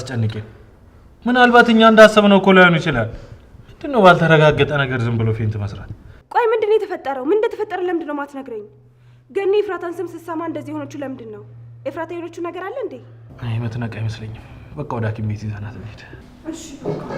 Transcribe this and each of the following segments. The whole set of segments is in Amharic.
አታስጨንቂኝ። ምናልባት እኛ እንዳሰብነው እኮ ላይሆን ይችላል። ምንድነው ባልተረጋገጠ ነገር ዝም ብሎ ፌንት መስራት? ቆይ ምንድነው የተፈጠረው? ምን እንደተፈጠረ ለምንድነው ማትነግረኝ? ገኒ ኤፍራታን ስም ስትሰማ እንደዚህ ሆነችው ለምንድነው? ኤፍራታ የሆነችው ነገር አለ እንዴ? አይ መትነቅ አይመስለኝም። በቃ ወደ ሐኪም ቤት ይዘናት እንሂድ። እሺ በቃ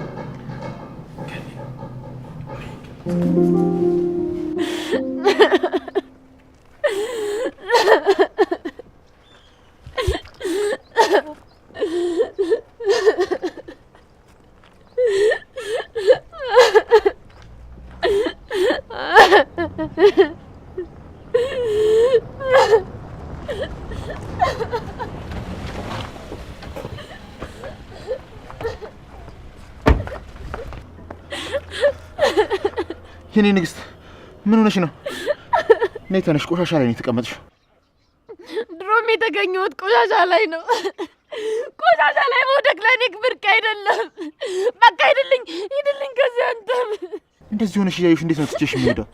የኔ ንግስት ምን ሆነሽ ነው? ነይ ተነሽ፣ ቆሻሻ ላይ ነው የተቀመጥሽ። ድሮም የተገኘሁት ቆሻሻ ላይ ነው። ቆሻሻ ላይ መውደቅ ለኔ ብርቅ አይደለም። በቃ ሂድልኝ ከዚህ አንተም። እንደዚህ ሆነሽ እያየሽ እንዴት ነው ትቼሽ የምሄደው?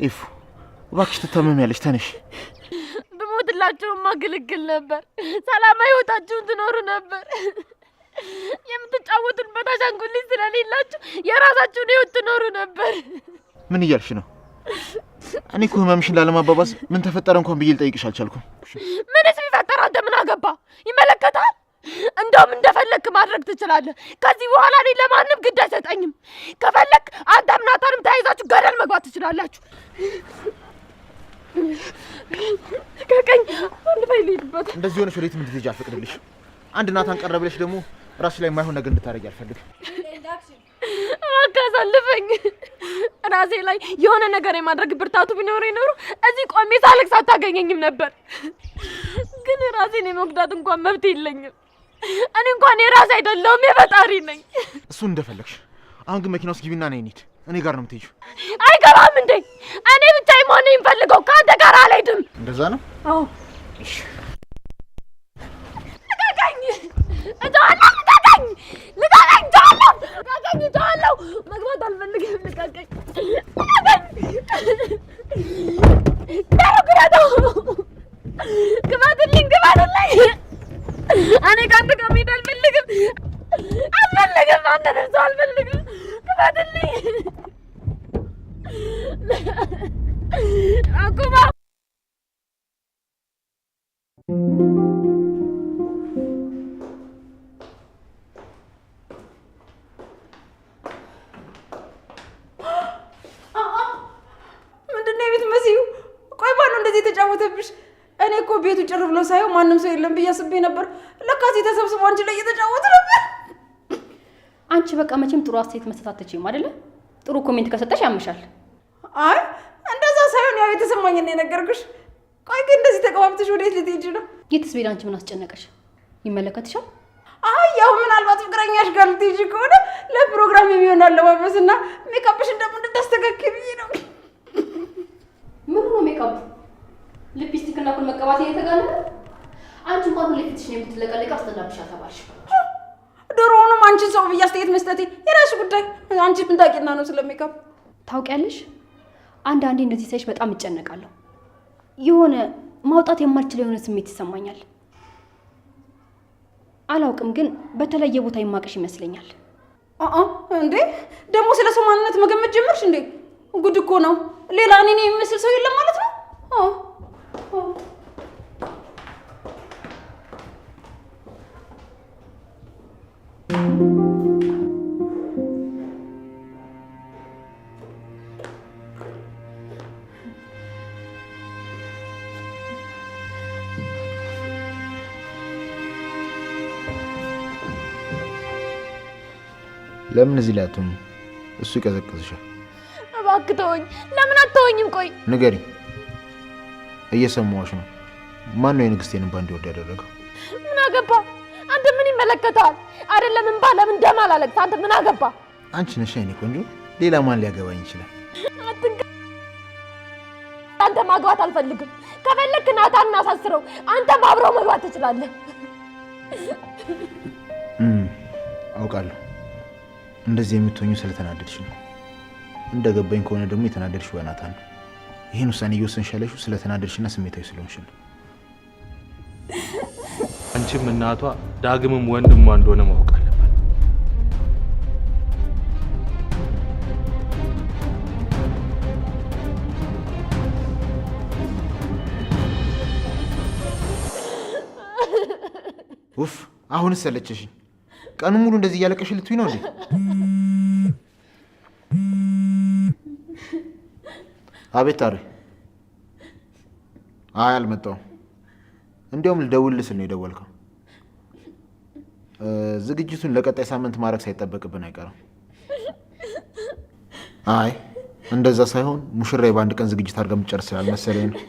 ኤፉ እባክሽ ትታመሚያለሽ፣ ተነሽ። ብሞትላችሁማ ግልግል ነበር። ሰላማዊ ህይወታችሁን ትኖሩ ነበር። የምትጫወቱበት አሻንጉሊት ስለሌላችሁ የራሳችሁን ህይወት ትኖሩ ነበር። ምን እያልሽ ነው? እኔ እኮ ህመምሽን ላለማባባስ ምን ተፈጠረ እንኳን ብዬ ልጠይቅሽ አልቻልኩም። ምንስ ቢፈጠር አንተ ምን አገባ? ይመለከታል? እንደውም እንደፈለክ ማድረግ ትችላለህ። ከዚህ በኋላ እኔ ለማንም ግድ አይሰጠኝም። ከፈለክ አንተም ናታንም ተያይዛችሁ ገደል መግባት ትችላላችሁ። ከቀኝ አንድ ባይ ልሂድበት። እንደዚህ ሆነሽ ወዴትም እንድትሄጂ አልፈቅድልሽም። አንድ ናታን ቀረ ብለሽ ደግሞ ራስሽ ላይ የማይሆን ነገር እንድታረጊ አልፈልግም። አካሳልፈኝ። ራሴ ላይ የሆነ ነገር የማድረግ ብርታቱ ቢኖር ኖሮ እዚህ ቆሜ ሳለቅስ አታገኘኝም ነበር። ግን ራሴን የመጉዳት እንኳን መብት የለኝም። እኔ እንኳን የራሴ አይደለሁም የፈጣሪ ነኝ። እሱን እንደፈለግሽ። አሁን ግን መኪና ውስጥ ግቢና ነይ እንሂድ። እኔ ጋር ነው የምትሄጂው። አይገባም እንዴ? እኔ ብቻዬን መሆን የምፈልገው ከአንተ ጋር አልሄድም። እንደዛ ነው? አዎ። እሺ ልቀቀኝ! መግባት አልፈልግም። ልቀቀኝ! ግባትልኝ! እኔ ከአንተ ጋር መሄድ አልፈልግም። አንተንም ሰው አልፈልግም። ግባትልኝ! አቁማ! እኔ እኮ ቤቱ ጭር ብሎ ሳይሆን ማንም ሰው የለም ብዬ አስቤ ነበር። ለካ እዚህ ተሰብስበው አንቺ ላይ እየተጫወቱ ነበር። አንቺ በቃ መቼም ጥሩ አስተያየት መስጠት አትችይም አይደለ? ጥሩ ኮሜንት ከሰጠሽ ያምሻል። አይ እንደዛ ሳይሆን ያው የተሰማኝን የነገርኩሽ። ቆይ ግን እንደዚህ ተቀባብተሽ ወዴት ልትሄጂ ነው? የትስ ቤት አንቺ ምን አስጨነቀሽ? ይመለከትሻል። አይ ያው ምናልባት ፍቅረኛሽ ጋር ልትሄጂ ከሆነ ለፕሮግራም የሚሆን አለባበስና ሜካፕሽን ደግሞ እንድታስተካክል ብዬ ነው። ምን ነው ሜካፕ? ሊፕስቲክ እና ኩል መቀባት እየተጋነነ አንቺ እንኳን ሁሌ ፊትሽ ነው የምትለቀለቀ። አስተናብሻ ተባልሽ። ድሮውንም አንቺን ሰው ብዬ አስተያየት መስጠቴ የራስሽ ጉዳይ። አንቺ ምን ታውቂና ነው ስለሜካፕ? ታውቂያለሽ፣ አንዳንዴ እንደዚህ ሳይሽ በጣም እጨነቃለሁ። የሆነ ማውጣት የማልችለው የሆነ ስሜት ይሰማኛል። አላውቅም፣ ግን በተለየ ቦታ ይማቅሽ ይመስለኛል። እንዴ ደግሞ ስለ ሰው ማንነት መገመት ጀመርሽ እንዴ? ጉድ እኮ ነው። ሌላ እኔን የሚመስል ሰው የለም ማለት ነው? ለምን እዚህ ላይ አትሆኚ? እሱ ይቀዘቅዝሻል። እባክህ ተወኝ። ለምን አትተወኝም? ቆይ ንገሪ። እየሰማሁሽ ነው። ማን ነው የንግስቴን እንባ እንዲወድ ያደረገው? ምን አገባ? አንተ ምን ይመለከታል? አይደለም እንባ ለምን ደም አላለቅስ? አንተ ምን አገባ? አንቺ ነሽ የኔ ቆንጆ። ሌላ ማን ሊያገባኝ ይችላል? አንተ ማግባት አልፈልግም። ከፈለክ ናታን እናሳስረው። አንተም አብረው መግባት ትችላለህ። አውቃለሁ እንደዚህ የምትሆኙ ስለተናደድሽ ነው። እንደገባኝ ከሆነ ደግሞ የተናደድሽ በናታን ነው። ይሄን ውሳኔ እየወሰንሽ ያለሽው ስለተናደድሽና ስሜታዊ ስለሆንሽ ነው። አንቺም እናቷ ዳግምም ወንድሟ እንደሆነ ማወቅ አለበት። ውፍ አሁንስ ሰለቸሽኝ። ቀኑ ሙሉ እንደዚህ እያለቀሽ ልትይ ነው እንዴ? አቤት ታሪ። አይ አልመጣሁም። እንዲያውም ልደውልልህ ስል ነው የደወልከው። ዝግጅቱን ለቀጣይ ሳምንት ማድረግ ሳይጠበቅብን አይቀርም። አይ እንደዛ ሳይሆን ሙሽራዬ በአንድ ቀን ዝግጅት አድርገን የምትጨርስ ስላልመሰለኝ ነው።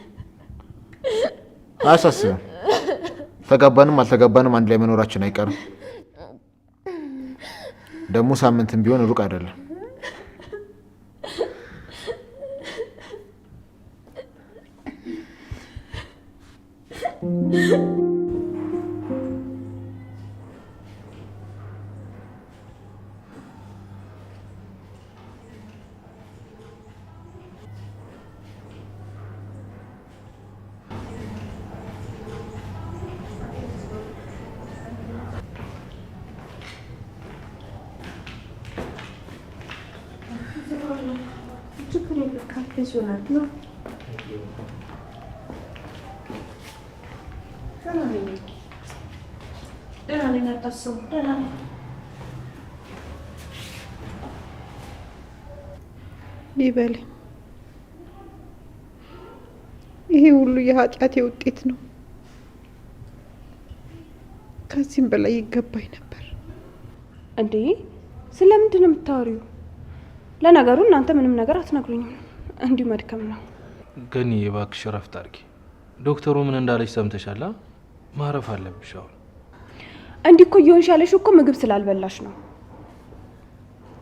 አያሳስብም። ተጋባንም አልተጋባንም አንድ ላይ መኖራችን አይቀርም። ደግሞ ሳምንትም ቢሆን ሩቅ አይደለም። ይበለኝ። ይሄ ሁሉ የኃጢአቴ ውጤት ነው። ከዚህም በላይ ይገባኝ ነበር። እንዴ ስለምንድን ነው የምታወሪው? ለነገሩ እናንተ ምንም ነገር አትነግሩኝም። እንዲሁ መድከም ነው። ግን እባክሽ እረፍት አድርጊ። ዶክተሩ ምን እንዳለች ሰምተሻል? ማረፍ አለብሽ አሁን። እንዲህ እኮ እየሆንሽ ያለሽው እኮ ምግብ ስላልበላሽ ነው።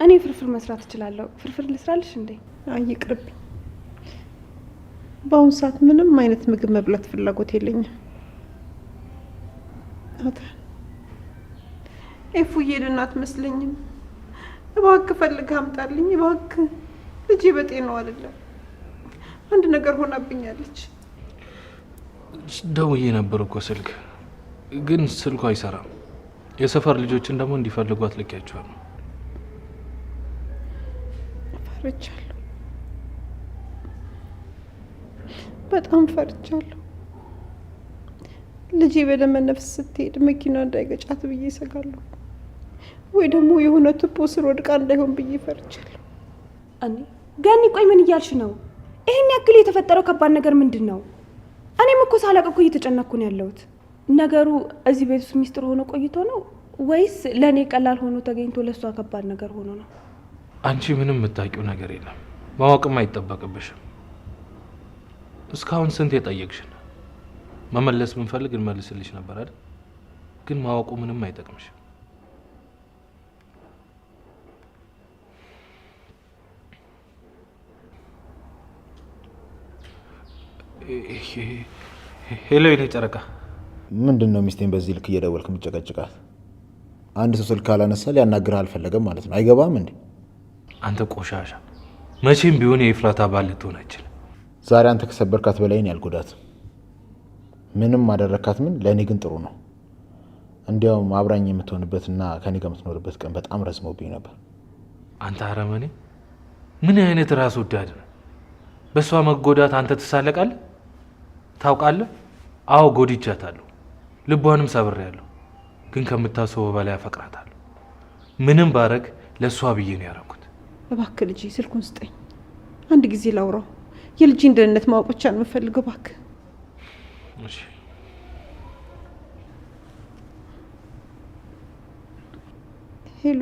እኔ ፍርፍር መስራት እችላለሁ። ፍርፍር ልስራልሽ እንዴ? አይ ይቅርብኝ። በአሁኑ ሰዓት ምንም አይነት ምግብ መብላት ፍላጎት የለኝም። ኤፉዬ ደህና አትመስለኝም። እባክህ ፈልገህ አምጣልኝ እባክህ። ልጄ በጤናው አይደለም። አንድ ነገር ሆናብኛለች። ደውዬ ነበር እኮ ስልክ፣ ግን ስልኩ አይሰራም። የሰፈር ልጆችን ደግሞ እንዲፈልጓት ልኬያቸዋለሁ። ፈርቻለሁ፣ በጣም ፈርቻለሁ። ልጄ በደመ ነፍስ ስትሄድ መኪና እንዳይገጫት ብዬ እሰጋለሁ። ወይ ደግሞ የሆነ ቱቦ ስር ወድቃ እንዳይሆን ብዬ ፈርቻለሁ። እኔ ገኒ፣ ቆይ ምን እያልሽ ነው? ይሄን ያክል የተፈጠረው ከባድ ነገር ምንድን ነው? እኔም እኮ ሳላውቅ እኮ እየተጨነኩ ነው ያለሁት። ነገሩ እዚህ ቤት ውስጥ ሚስጥር ሆኖ ቆይቶ ነው ወይስ ለእኔ ቀላል ሆኖ ተገኝቶ ለእሷ ከባድ ነገር ሆኖ ነው? አንቺ ምንም የምታውቂው ነገር የለም፣ ማወቅም አይጠበቅብሽም። እስካሁን ስንት የጠየቅሽን መመለስ ብንፈልግ እንመልስልሽ ነበር አይደል? ግን ማወቁ ምንም አይጠቅምሽም። ሄሎ የኔ ጨረቃ። ምንድን ነው ሚስቴን በዚህ ልክ እየደወልክ የምትጨቀጭቃት? አንድ ሰው ስልክ ካላነሳ ሊያናግርህ አልፈለገም ማለት ነው። አይገባም እንዴ? አንተ ቆሻሻ፣ መቼም ቢሆን የኤፍራታ ባል ልትሆን አይችልም። ዛሬ አንተ ከሰበርካት በላይ ነው ያልጎዳት። ምንም አደረካት ምን፣ ለእኔ ግን ጥሩ ነው። እንዲያውም አብራኝ የምትሆንበትና ከኔ ጋር የምትኖርበት ቀን በጣም ረዝሞብኝ ነበር። አንተ አረመኔ፣ ምን አይነት ራስ ወዳድ ነው! በእሷ መጎዳት አንተ ትሳለቃለህ? ታውቃለህ? አዎ ጎድቻታለሁ፣ ልቧንም ሰብሬያለሁ። ግን ከምታስበው በላይ አፈቅራታለሁ። ምንም ባረግ ለእሷ ብዬ ነው ያደረኩት። እባክህ ልጄ ስልኩን ስጠኝ፣ አንድ ጊዜ ላውራው። የልጄን ደህንነት ማወቅ ብቻ ነው የምፈልገው። እባክህ። እሺ። ሄሎ፣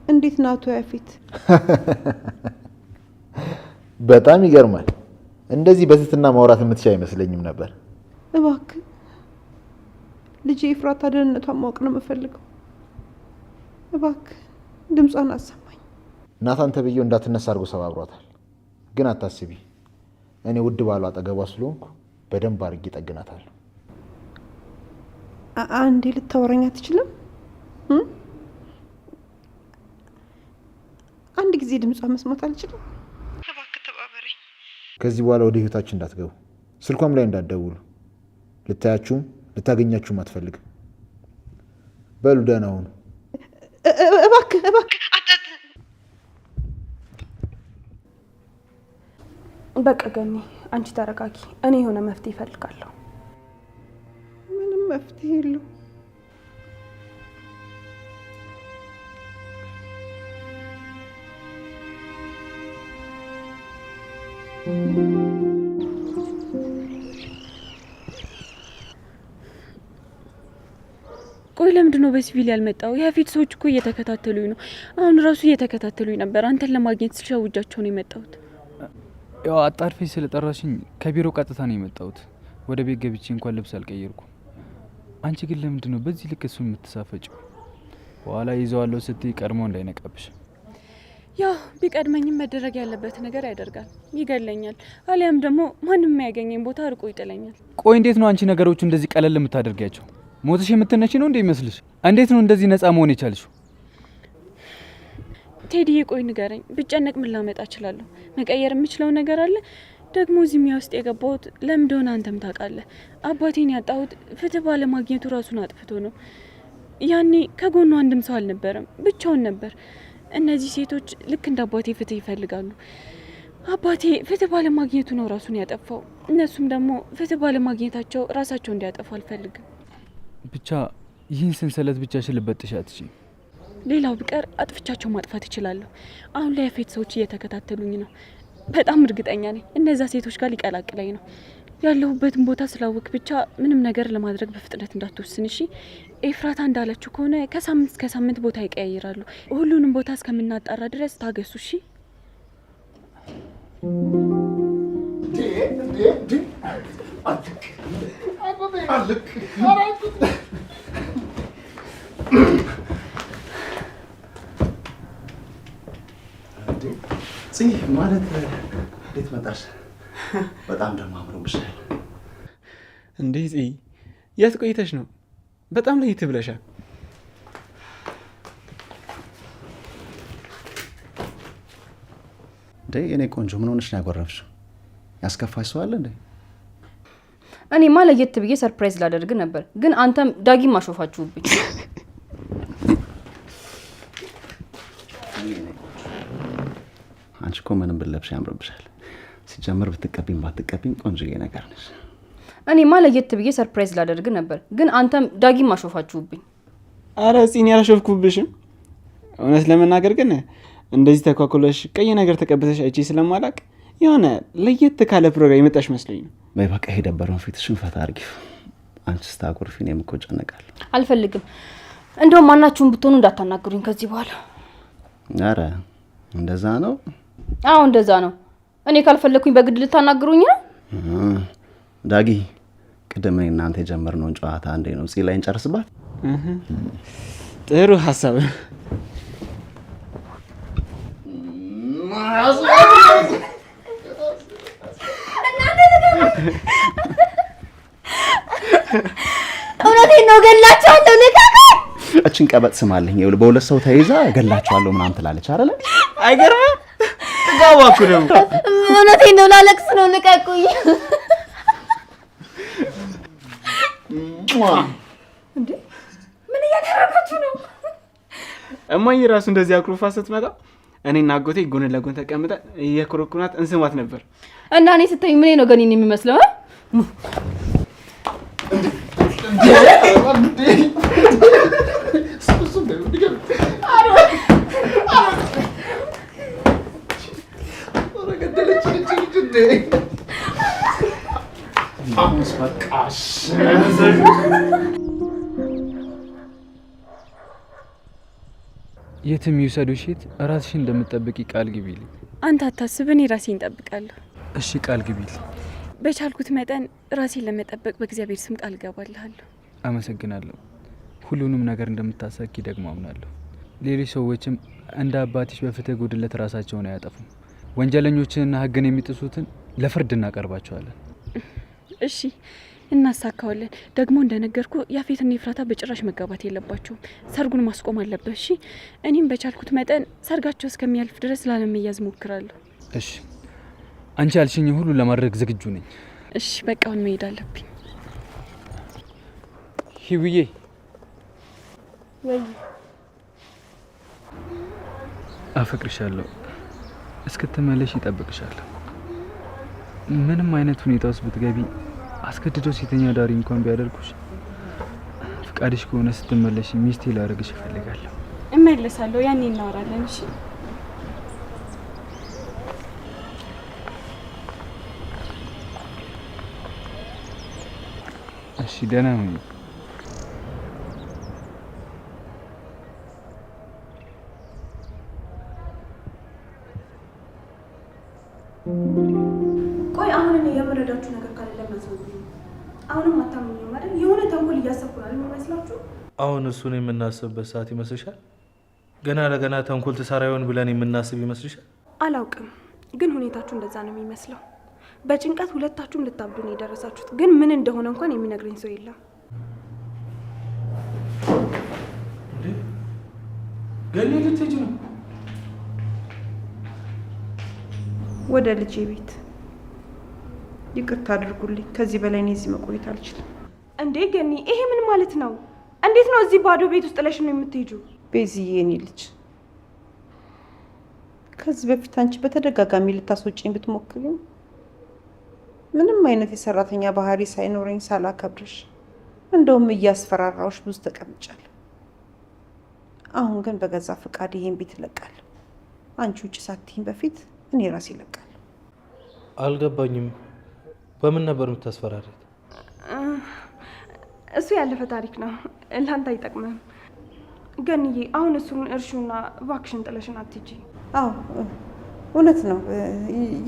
እንዴት ነው አቶ ያፌት? በጣም ይገርማል። እንደዚህ በትህትና ማውራት የምትችል አይመስለኝም ነበር። እባክህ ልጄ ኤፍራታ ደህንነቷን ማወቅ ነው የምፈልገው። እባክህ ድምጿን አሰማኝ። ናታን ተብዬው እንዳትነሳ አድርጎ ሰባብሯታል። ግን አታስቢ፣ እኔ ውድ ባሏ አጠገቧ ስለሆንኩ በደንብ አድርጌ ጠግናታለሁ። አንዴ ልታወራኝ አትችልም? አንድ ጊዜ ድምጿን መስማት አልችልም? እባክህ ተባበረኝ። ከዚህ በኋላ ወደ ህይወታችን እንዳትገቡ፣ ስልኳም ላይ እንዳትደውሉ፣ ልታያችሁም ልታገኛችሁም አትፈልግም። በሉ ደህና ሁኑ። እባክህ በቃ ገኒ አንቺ ተረጋጊ። እኔ የሆነ መፍትሄ እፈልጋለሁ። ምንም መፍትሄ የለው። ቆይ ለምንድን ነው በሲቪል ያልመጣው? የፊት ሰዎች እኮ እየተከታተሉኝ ነው። አሁን ራሱ እየተከታተሉኝ ነበር። አንተን ለማግኘት ስልሸውጃቸው ነው የመጣሁት። ያው አጣርፌ ስለጠራሽኝ ከቢሮ ቀጥታ ነው የመጣሁት። ወደ ቤት ገብቼ እንኳን ልብስ አልቀየርኩም። አንቺ ግን ለምንድን ነው በዚህ ልክ እሱን የምትሳፈጭው? በኋላ ይዘዋለሁ ስትይ ቀድሞ እንዳይነቃብሽ። ያው ቢቀድመኝም መደረግ ያለበት ነገር ያደርጋል። ይገለኛል፣ አሊያም ደግሞ ማንም የሚያገኘኝ ቦታ አርቆ ይጥለኛል። ቆይ እንዴት ነው አንቺ ነገሮቹ እንደዚህ ቀለል የምታደርጊያቸው? ሞትሽ የምትነሺ ነው እንዴ ይመስልሽ? እንዴት ነው እንደዚህ ነፃ መሆን የቻልሽው? ቴዲዬ ቆይ ንገረኝ። ብጨነቅ ምን ላመጣ እችላለሁ? መቀየር የምችለው ነገር አለ? ደግሞ እዚህ ሚያ ውስጥ የገባሁት ለምን እንደሆነ አንተም ታውቃለህ። አባቴን ያጣሁት ፍትህ ባለማግኘቱ ራሱን አጥፍቶ ነው። ያኔ ከጎኑ አንድም ሰው አልነበረም፣ ብቻውን ነበር። እነዚህ ሴቶች ልክ እንደ አባቴ ፍትህ ይፈልጋሉ። አባቴ ፍትህ ባለማግኘቱ ነው ራሱን ያጠፋው። እነሱም ደግሞ ፍትህ ባለማግኘታቸው ራሳቸው እንዲያጠፉ አልፈልግም። ብቻ ይህን ሰንሰለት ብቻሽን ልበጥሽ አትችይም። ሌላው ቢቀር አጥፍቻቸው ማጥፋት እችላለሁ። አሁን ላይ የፌት ሰዎች እየተከታተሉኝ ነው። በጣም እርግጠኛ ነኝ እነዛ ሴቶች ጋር ሊቀላቅለኝ ነው። ያለሁበትን ቦታ ስላወቅ ብቻ ምንም ነገር ለማድረግ በፍጥነት እንዳትወስን እሺ። ኤፍራታ እንዳለችው ከሆነ ከሳምንት እስከ ሳምንት ቦታ ይቀያይራሉ። ሁሉንም ቦታ እስከምናጣራ ድረስ ታገሱ እሺ። ማለት እንዴት መጣሽ? በጣም ደግሞ አምሮብሻል። እንዴት የት ቆይተሽ ነው? በጣም ለየት ብለሻል። እንዴ እኔ ቆንጆ ምን ሆነሽ ነው ያጎረፍሽው? ያስከፋሽ ሰው አለ እንዴ? እኔማ ለየት ብዬ ሰርፕራይዝ ላደርግ ነበር፣ ግን አንተም ዳጊም አሾፋችሁብኝ። አንቺ እኮ ምንም ብለብሽ ያምርብሻል። ሲጀምር ብትቀቢም ባትቀቢም ቆንጆዬ ነገር ነሽ። እኔማ ለየት ብዬ ሰርፕራይዝ ላደርግ ነበር፣ ግን አንተም ዳጊም አሾፋችሁብኝ። አረ ጽኒ ያላሾፍኩብሽም። እውነት ለመናገር ግን እንደዚህ ተኳኩለሽ ቀይ ነገር ተቀብተሽ አይቼ ስለማላቅ የሆነ ለየት ካለ ፕሮግራም የመጣሽ መስሎኝ ነው። በይ በቃ የደበረውን ፊትሽን ፈታ አድርጊው። አንቺ ስታኮርፊ እኔም እኮ እጨነቃለሁ። አልፈልግም። እንደውም ማናችሁም ብትሆኑ እንዳታናግሩኝ ከዚህ በኋላ። አረ እንደዛ ነው? አዎ እንደዛ ነው። እኔ ካልፈለኩኝ በግድ ልታናግሩኝ ነው? ዳጊ ቅድም እኔ እናንተ የጀመርነውን ጨዋታ አንዴ ነው ጽ ላይ እንጨርስባት። ጥሩ ሐሳብ። እውነቴን ነው፣ ገላቸዋለሁ። ልቀቀኝ። እችን ቀበጥ ስማለኝ። ይኸውልህ በሁለት ሰው ተይዛ ገላቸዋለሁ ምናምን ትላለች አይደል? አይገርምም? ጥጋባኩ ደግሞ። እውነቴን ነው፣ ላለቅስ ነው። ልቀቁኝ። እንዴ ምን እያደረጋችሁ ነው? እማዬ ራሱ እንደዚህ አኩርፋ ስትመጣ እኔና አጎቴ ጎን ለጎን ተቀምጠን እየኮረኩናት እንስማት ነበር። እና እኔ ስታይ ምን ነው ገኒን የሚመስለው? የትም ይውሰዱሽ፣ ራስሽን እንደምትጠብቂ ቃል ግቢልኝ። አንተ አታስብ፣ እኔ ራሴን እጠብቃለሁ። እሺ ቃል ግቢልኝ። በቻልኩት መጠን ራሴን ለመጠበቅ በእግዚአብሔር ስም ቃል እገባልሃለሁ። አመሰግናለሁ። ሁሉንም ነገር እንደምታሳኪ ደግሞ አምናለሁ። ሌሎች ሰዎችም እንደ አባትሽ በፍትህ ጉድለት ራሳቸውን አያጠፉም። ወንጀለኞችንና ሕግን የሚጥሱትን ለፍርድ እናቀርባቸዋለን። እሺ እናሳካዋለን። ደግሞ እንደነገርኩ ያፌትና ኤፍራታ በጭራሽ መጋባት የለባቸውም። ሰርጉን ማስቆም አለበት። እሺ እኔም በቻልኩት መጠን ሰርጋቸው እስከሚያልፍ ድረስ ላለመያዝ ሞክራለሁ። እሺ አንቺ ያልሽኝ ሁሉ ለማድረግ ዝግጁ ነኝ። እሺ በቃ አሁን መሄድ አለብኝ። ሂውዬ ወይ አፈቅርሻለሁ። እስክትመለሽ ይጠብቅሻለሁ። ምንም አይነት ሁኔታ ውስጥ ብትገቢ አስገድዶ ሴተኛ ዳሪ እንኳን ቢያደርጉሽ ፍቃድሽ ከሆነ ስትመለሽ ሚስቴ ላደርግሽ እፈልጋለሁ። እመለሳለሁ። ያኔ እናወራለን። እሺ እሺ፣ ደህና ሁኚ። ቆይ አሁን እኔ የምረዳችሁ ነገር ካለ ለምን አስወጡኝ? አሁንም አታምኙም አይደል? የሆነ ተንኮል እያሰብኩ ነው የሚመስላችሁ? አሁን እሱን የምናስብበት ሰዓት ይመስልሻል? ገና ለገና ተንኮል ትሰራ ይሆን ብለን የምናስብ ይመስልሻል? አላውቅም፣ ግን ሁኔታችሁ እንደዛ ነው የሚመስለው። በጭንቀት ሁለታችሁም ልታብዱ ነው የደረሳችሁት። ግን ምን እንደሆነ እንኳን የሚነግረኝ ሰው የለም። ገኒ ልትሄጂ ነው? ወደ ልጄ ቤት። ይቅርታ አድርጉልኝ። ከዚህ በላይ እኔ እዚህ መቆየት አልችልም። እንዴ ገኒ፣ ይሄ ምን ማለት ነው? እንዴት ነው እዚህ ባዶ ቤት ውስጥ ጥለሽ ነው የምትሄጂው? ቤዝዬ፣ የኔ ልጅ፣ ከዚህ በፊት አንቺ በተደጋጋሚ ልታስወጪኝ ብትሞክሪም ምንም አይነት የሰራተኛ ባህሪ ሳይኖረኝ ሳላከብርሽ እንደውም እያስፈራራዎች ብዙ ተቀምጫለሁ። አሁን ግን በገዛ ፈቃድ ይሄን ቤት እለቃለሁ። አንቺ ውጭ ሳትይኝ በፊት እኔ ራሴ እለቃለሁ። አልገባኝም። በምን ነበር የምታስፈራሪት? እሱ ያለፈ ታሪክ ነው፣ ለአንተ አይጠቅምም። ገንዬ፣ አሁን እሱን እርሹና እባክሽን ጥለሽን አትሂጂ። አዎ እውነት ነው።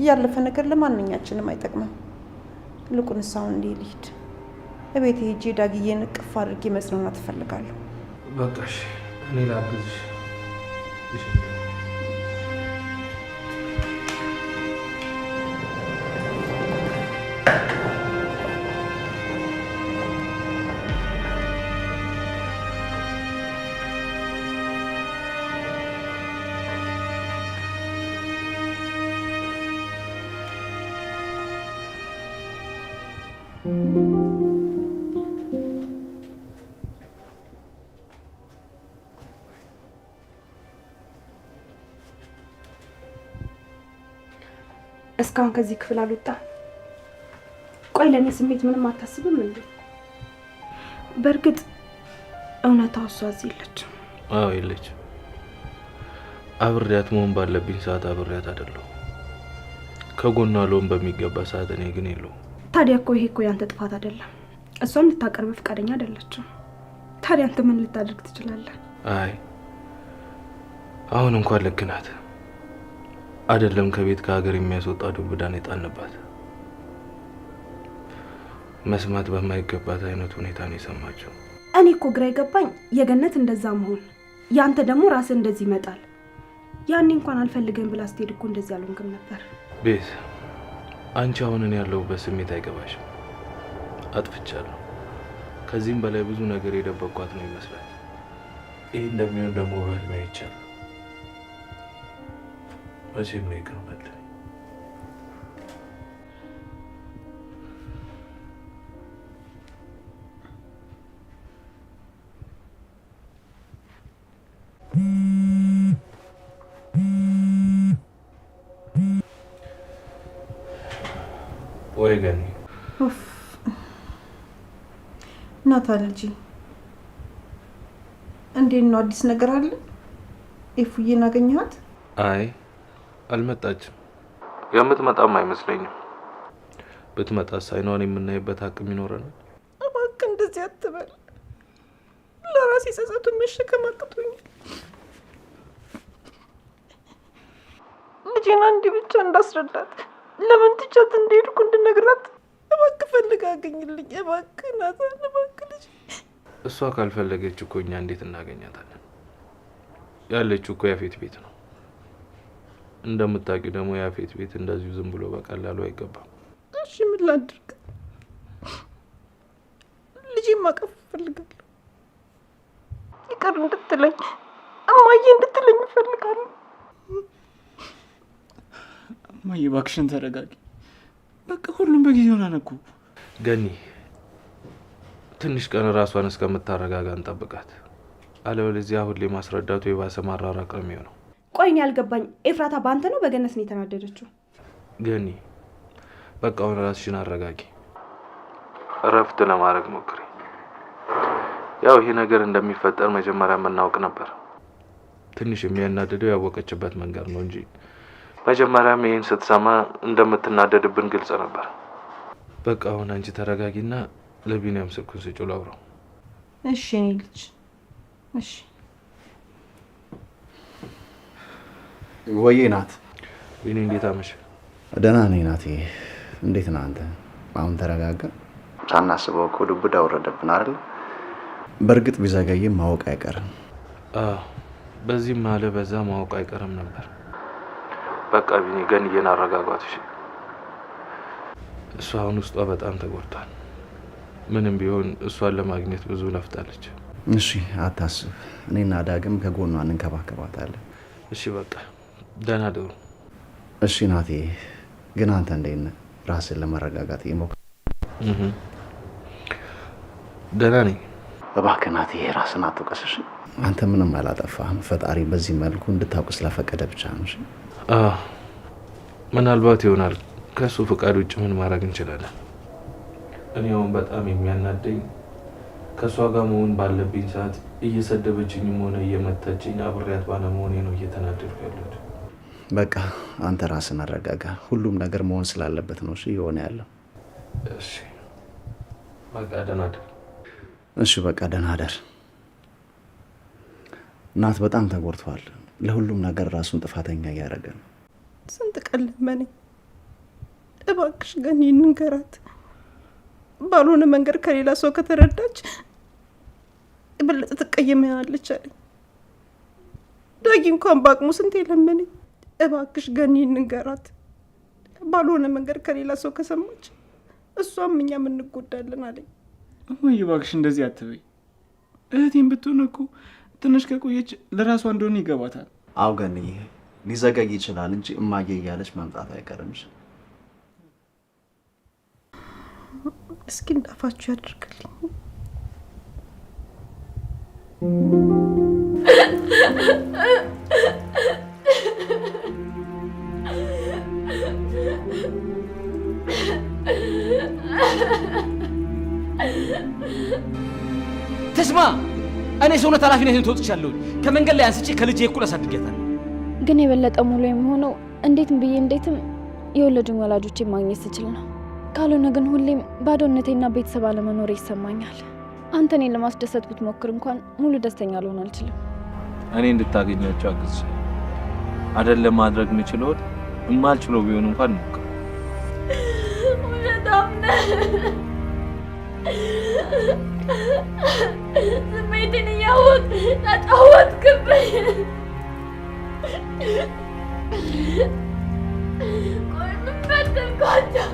ያለፈ ነገር ለማንኛችንም አይጠቅምም። ይልቁንስ አሁን እንዴ ልሂድ። እቤት ሄጄ ዳግዬን እቅፍ አድርጌ መጽናናት እፈልጋለሁ። በቃሽ፣ እኔ ላግዝሽ። እሺ እስካሁን ከዚህ ክፍል አልወጣም። ቆይ ለእኔ ስሜት ምንም አታስብም እንዴ? በእርግጥ እውነታው እሷ እዚህ የለችም። አዎ የለችም። አብሬያት መሆን ባለብኝ ሰዓት አብሬያት አይደለሁ። ከጎኗ ልሆን በሚገባ ሰዓት እኔ ግን የለሁም። ታዲያ እኮ ይሄ እኮ ያንተ ጥፋት አይደለም። እሷም ልታቀርብ ፈቃደኛ አይደለችም። ታዲያ አንተ ምን ልታደርግ ትችላለህ? አይ አሁን እንኳን ልክ ናት። አይደለም ከቤት ከሀገር የሚያስወጣ ዱብዳን የጣልንባት። መስማት በማይገባት አይነት ሁኔታ ነው የሰማችው። እኔ እኮ ግራ የገባኝ የገነት እንደዛ መሆን፣ ያንተ ደግሞ ራስህ እንደዚህ ይመጣል። ያኔ እንኳን አልፈልግም ብላ ስትሄድ እኮ እንደዚህ አልሆንክም ነበር። ቤት አንቺ አሁን እኔ ያለሁበት ስሜት አይገባሽም። አጥፍቻለሁ። ከዚህም በላይ ብዙ ነገር የደበቅኳት ነው ይመስላል። ይህ እንደሚሆን ደግሞ በህልሜ አይቻለሁ። መቼም ነው ይቅር በለኝ። ወይ ገኒ፣ ናታን ልጄ፣ እንዴት ነው? አዲስ ነገር አለ? ኤፉዬን አገኘሃት? አይ አልመጣችም። የምትመጣም አይመስለኝም። ብትመጣስ አይኗን የምናይበት አቅም ይኖረናል? እባክህ እንደዚህ አትበል። ለራሴ ጸጸቱን መሸከም አቅቶኛል። ልጄን አንዴ ብቻ እንዳስረዳት፣ ለምን ትቻት እንደሄድኩ እንድነግራት እባክህ ፈልግ አገኝልኝ። እባክህ ናታን፣ እባክህ ልጄ። እሷ ካልፈለገች እኮ እኛ እንዴት እናገኛታለን? ያለችው እኮ ያፌት ቤት ነው። እንደምታውቂው ደግሞ ያፌት ቤት እንደዚሁ ዝም ብሎ በቀላሉ አይገባም። እሺ ምን ላድርግ? ልጄን ማቀፍ እፈልጋለሁ። ይቅር እንድትለኝ፣ እማዬ እንድትለኝ እፈልጋለሁ። እማዬ እባክሽን ተረጋጊ። በቃ ሁሉም በጊዜው ሆነ እኮ። ገኒ ትንሽ ቀን ራሷን እስከምታረጋጋ እንጠብቃት። አለበለዚያ ሁሌ ማስረዳቱ የባሰ ማራራቅ ነው የሚሆነው። ቆይ እኔ ያልገባኝ ኤፍራታ በአንተ ነው በገነት ነው የተናደደችው? ገኒ በቃ አሁን ራስሽን አረጋጊ፣ እረፍት ለማድረግ ሞክሪ። ያው ይሄ ነገር እንደሚፈጠር መጀመሪያ የምናውቅ ነበር። ትንሽ የሚያናደደው ያወቀችበት መንገድ ነው እንጂ መጀመሪያም ይሄን ስትሰማ እንደምትናደድብን ግልጽ ነበር። በቃ አሁን አንቺ ተረጋጊና ለቢኒያም ስልኩን ስጪው ላውራው። እሺ እኔ ልጅ እሺ። ወይዬ ናት። ቢኒ እንዴት አመሸ? ደህና ነኝ ናቴ። እንዴት ነህ አንተ? አሁን ተረጋጋ። ሳናስበው እኮ ዱብዳ ወረደብን አይደል? በእርግጥ ቢዘገይም ማወቅ አይቀርም። በዚህም አለ በዛ ማወቅ አይቀርም ነበር። በቃ ቢኒ ገንዬን አረጋጓት እሺ። እሷ አሁን ውስጧ በጣም ተጎድቷል። ምንም ቢሆን እሷን ለማግኘት ብዙ ለፍታለች። እሺ አታስብ፣ እኔና ዳግም ከጎኗ እንንከባከባታለን። እሺ በቃ ደህና ደሩ። እሺ ናቴ፣ ግን አንተ እንዴት ነህ? ራስን ለመረጋጋት እየሞከርክ? ደህና ነኝ። እባክህ ናቴ ራስን አትውቀስሽ። አንተ ምንም አላጠፋህም። ፈጣሪ በዚህ መልኩ እንድታውቅ ስለፈቀደ ብቻ ነው። ምናልባት ይሆናል ከሱ ፍቃድ ውጭ ምን ማድረግ እንችላለን? እኔ አሁን በጣም የሚያናደኝ ከሷ ጋር መሆን ባለብኝ ሰዓት እየሰደበችኝም ሆነ እየመታችኝ አብሬያት ባለመሆኔ ነው እየተናደድኩ ያለሁት። በቃ አንተ ራስን አረጋጋ። ሁሉም ነገር መሆን ስላለበት ነው እሺ የሆነ ያለው። እሺ በቃ ደህና ደር። እሺ በቃ ደህና ደር። ናት በጣም ተጎድቷል። ለሁሉም ነገር ራሱን ጥፋተኛ እያደረገ ነው። ስንት ቀን ለመነኝ፣ እባክሽ ገኒ ንገራት፣ ባልሆነ መንገድ ከሌላ ሰው ከተረዳች የበለጠ ትቀየመኛለች አለኝ። ዳጊ እንኳን በአቅሙ ስንት ለመነኝ፣ እባክሽ ገኒ ንገራት፣ ባልሆነ መንገድ ከሌላ ሰው ከሰማች እሷም እኛም እንጎዳለን አለኝ። ወይ እባክሽ እንደዚህ አትበይ። እህቴን ብትሆን እኮ ትንሽ ከቆየች ለራሷ እንደሆነ ይገባታል። አው ገኒ ሊዘገይ ይችላል እንጂ እማዬ እያለች መምጣት አይቀርም። እስኪ እንዳፋችሁ ያድርግልኝ። ተስማ እኔ ሰውነት ኃላፊነትን ተወጥቻለሁ። ከመንገድ ላይ አንስቼ ከልጄ እኩል አሳድጌያታለሁ። ግን የበለጠ ሙሉ የሚሆነው እንዴትም የወለዱኝ ወላጆቼ ማግኘት ስችል ነው። ካልሆነ ግን ሁሌም ባዶነቴና ቤተሰብ አለመኖር ይሰማኛል። አንተ እኔን ለማስደሰት ብትሞክር እንኳን ሙሉ ደስተኛ ልሆን አልችልም። እኔ እንድታገኛቸው አግዝ አይደለም ማድረግ የምችለው የማልችለው ቢሆን እንኳን ሞክር። ውሸታም ነህ። ስሜቴን እያወቅህ ተጫወትክብኝ። ቆይ ምን በደልኳቸው?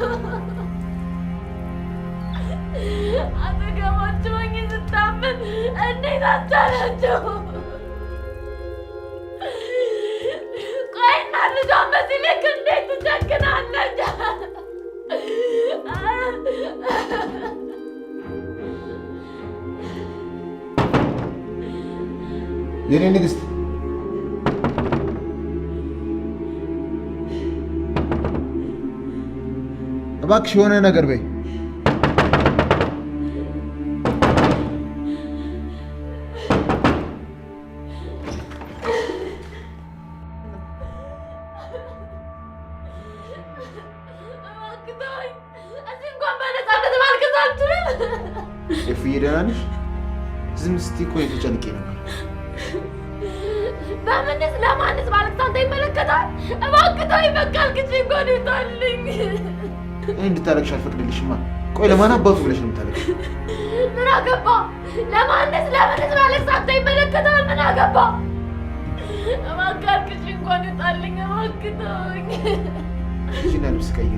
አጠገባቸው ሆኜ ስታመን እንዴት አስቻላቸው? ቆይ እናት ልጇን በዚህ ልክ እንዴት ትጨክናለች? የኔ ንግስት እባክሽ የሆነ ነገር በይ። ኤፍዬ ደህና ነሽ? ዝም ስትይ እኮ የተጨንቄ ነበር። በምንስ ለማንስ ባለቅሳንተ ይመለከታል? እባክህ ተወኝ፣ በቃ አልቅሼ እንኳን ይውጣልኝ። እኔ እንድታለቅሽ አልፈቅድልሽማ። ቆይ ለማን አባቱ ብለሽ ነው የምታለቅሽ? ምን አገባ? ለምንስ ባለቅሳንተ ይመለከታል? ምን አገባ? እባክህ አልቅሼ እንኳን ይውጣልኝ። እባክህ ተወኝ። እሺና ልብስ ቀይሪ።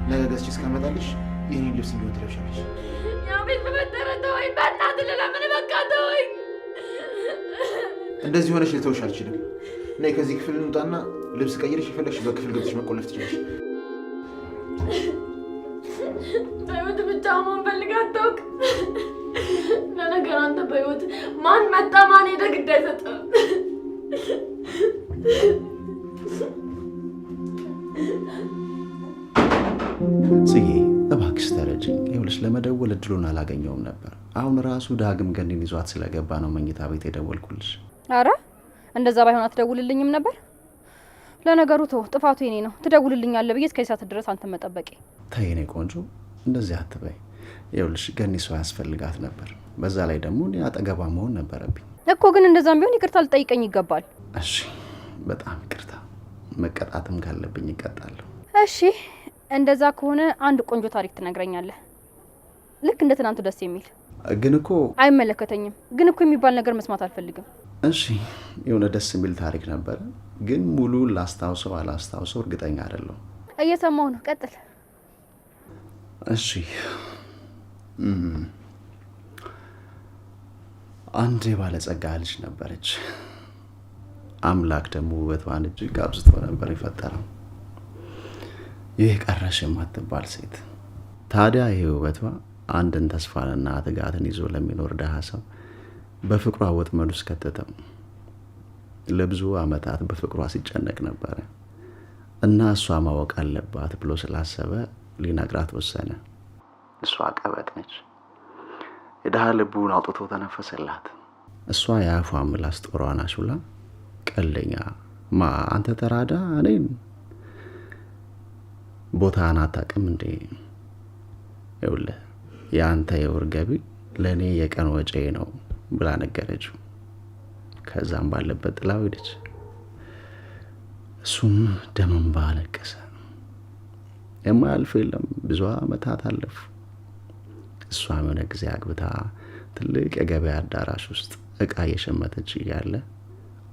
ነገ ገዝቼ እስካመጣልሽ የኔን ልብስ ቢሆን ትለብሻለሽ። ያው ቤት በፈጠረ ተወኝ፣ በእናትህ ልለምን፣ በቃ ተወኝ። እንደዚህ ሆነሽ ልተውሽ አልችልም። ነይ ከዚህ ክፍል እንውጣና ልብስ ቀይረሽ የፈለግሽ በክፍል ገብተሽ መቆለፍ ትችላለሽ። በህይወት ብቻ መሆን ፈልገህ አታውቅም። ነገር አንተ በህይወት ማን መጣ ማን ሄደ ግድ አይሰጥም። ጽጌ እባክሽ ተረጅኝ። ይኸውልሽ ለመደወል እድሉን አላገኘውም ነበር። አሁን ራሱ ዳግም ገኒን ይዟት ስለገባ ነው መኝታ ቤት የደወልኩልሽ። አረ እንደዛ ባይሆን አትደውልልኝም ነበር። ለነገሩ ተው፣ ጥፋቱ የኔ ነው። ትደውልልኛለህ ብዬ እስከ ሰዓት ድረስ አንተ መጠበቄ። ተይ የኔ ቆንጆ እንደዚህ አትበይ። ይኸውልሽ ገኒ ሰው ያስፈልጋት ነበር። በዛ ላይ ደግሞ እኔ አጠገቧ መሆን ነበረብኝ እኮ። ግን እንደዛም ቢሆን ይቅርታ ልጠይቀኝ ይገባል። እሺ በጣም ይቅርታ። መቀጣትም ካለብኝ እቀጣለሁ። እሺ እንደዛ ከሆነ አንድ ቆንጆ ታሪክ ትነግረኛለህ፣ ልክ እንደ ትናንቱ ደስ የሚል። ግን እኮ አይመለከተኝም። ግን እኮ የሚባል ነገር መስማት አልፈልግም። እሺ የሆነ ደስ የሚል ታሪክ ነበረ፣ ግን ሙሉ ላስታውሰው አላስታውሰው እርግጠኛ አይደለሁም። እየሰማሁ ነው፣ ቀጥል። እሺ አንድ የባለጸጋ ልጅ ነበረች። አምላክ ደግሞ ውበቷን እጅግ አብዝቶ ነበር የፈጠረው። ይህ ቀረሽ የማትባል ሴት። ታዲያ ይህ ውበቷ አንድን ተስፋንና ትጋትን ይዞ ለሚኖር ድሃ ሰው በፍቅሯ ወጥመድ ውስጥ ከተተው። ለብዙ ዓመታት በፍቅሯ ሲጨነቅ ነበረ እና እሷ ማወቅ አለባት ብሎ ስላሰበ ሊነግራት ወሰነ። እሷ ቀበጥ ነች። የድሃ ልቡን አውጥቶ ተነፈሰላት። እሷ የአፏን ምላስ ጦሯን አሹላ ቀለኛ አንተ ተራዳ እኔን ቦታን አታውቅም እንዴ? ይኸውልህ የአንተ የወር ገቢ ለእኔ የቀን ወጪዬ ነው ብላ ነገረችው። ከዛም ባለበት ጥላው ሄደች። እሱም ደም እንባ አለቀሰ። የማያልፍ የለም። ብዙ ዓመታት አለፉ። እሷም የሆነ ጊዜ አግብታ ትልቅ የገበያ አዳራሽ ውስጥ እቃ እየሸመተች እያለ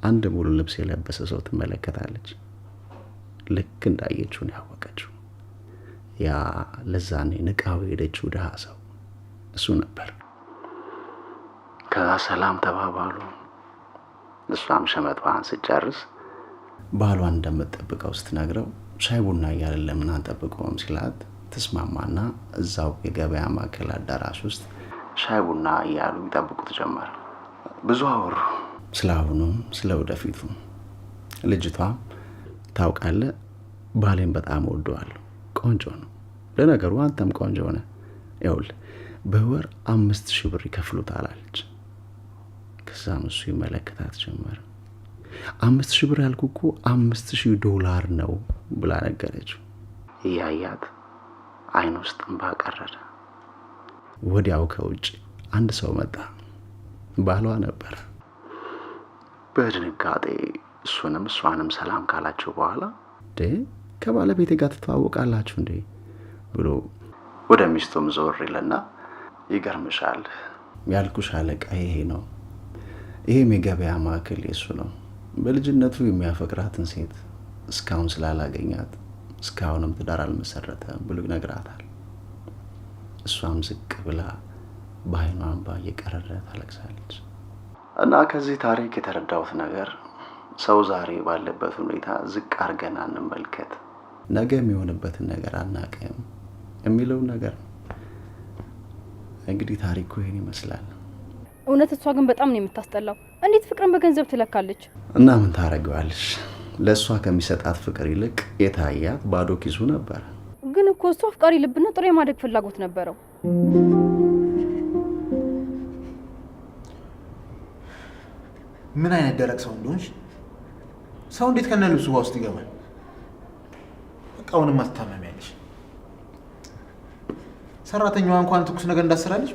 አንድ ሙሉ ልብስ የለበሰ ሰው ትመለከታለች። ልክ እንዳየችው ነው ያወቀችው። ያ ለዛኔ ንቃው ሄደችው ድሃ ሰው እሱ ነበር። ከዛ ሰላም ተባባሉ። እሷም ሸመቷን ስጨርስ ባሏን እንደምትጠብቀው ስትነግረው ሻይ ቡና እያለን ለምን አንጠብቀውም ሲላት ተስማማና እዛው የገበያ ማዕከል አዳራሽ ውስጥ ሻይ ቡና እያሉ ይጠብቁት ጀመር። ብዙ አወሩ፣ ስለ አሁኑም ስለ ወደፊቱ። ልጅቷ ታውቃለህ ባሌን በጣም ወደዋለሁ፣ ቆንጆ ነው። ለነገሩ አንተም ቆንጆ ነህ። ይኸውልህ በወር 5000 ብር ይከፍሉታል አለች። ከዛም እሱ ይመለከታት ጀመር። 5000 ብር ያልኩህ እኮ $5000 ነው ብላ ነገረችው። እያያት አይን ውስጥ እንባ ቀረረ። ወዲያው ከውጭ አንድ ሰው መጣ። ባሏ ነበር። በድንጋጤ እሱንም እሷንም ሰላም ካላቸው በኋላ ከባለቤቴ ጋር ትተዋወቃላችሁ እንዴ ብሎ ወደ ሚስቱም ዞር ይለና ይገርምሻል ያልኩሽ አለቃ ይሄ ነው። ይሄም የገበያ ማዕከል የሱ ነው። በልጅነቱ የሚያፈቅራትን ሴት እስካሁን ስላላገኛት እስካሁንም ትዳር አልመሰረተም ብሎ ይነግራታል። እሷም ዝቅ ብላ በአይኗ እንባ እየቀረረ ታለቅሳለች። እና ከዚህ ታሪክ የተረዳሁት ነገር ሰው ዛሬ ባለበት ሁኔታ ዝቅ አድርገን አንመልከት፣ ነገ የሚሆንበትን ነገር አናውቅም የሚለውን ነገር ነው። እንግዲህ ታሪኩ ይሄን ይመስላል። እውነት እሷ ግን በጣም ነው የምታስጠላው። እንዴት ፍቅርን በገንዘብ ትለካለች? እና ምን ታረጋዋለሽ? ለእሷ ከሚሰጣት ፍቅር ይልቅ የታያት ባዶ ኪሱ ነበር። ግን እኮ እሷ አፍቃሪ ልብና ጥሩ የማደግ ፍላጎት ነበረው። ምን አይነት ደረቅ ሰው እንደሆንሽ! ሰው እንዴት ከነ ልብሱ ውስጥ ይገባል? በቃ አሁንም አትታመሚያለሽ። ሰራተኛዋ እንኳን ትኩስ ነገር እንዳሰራለች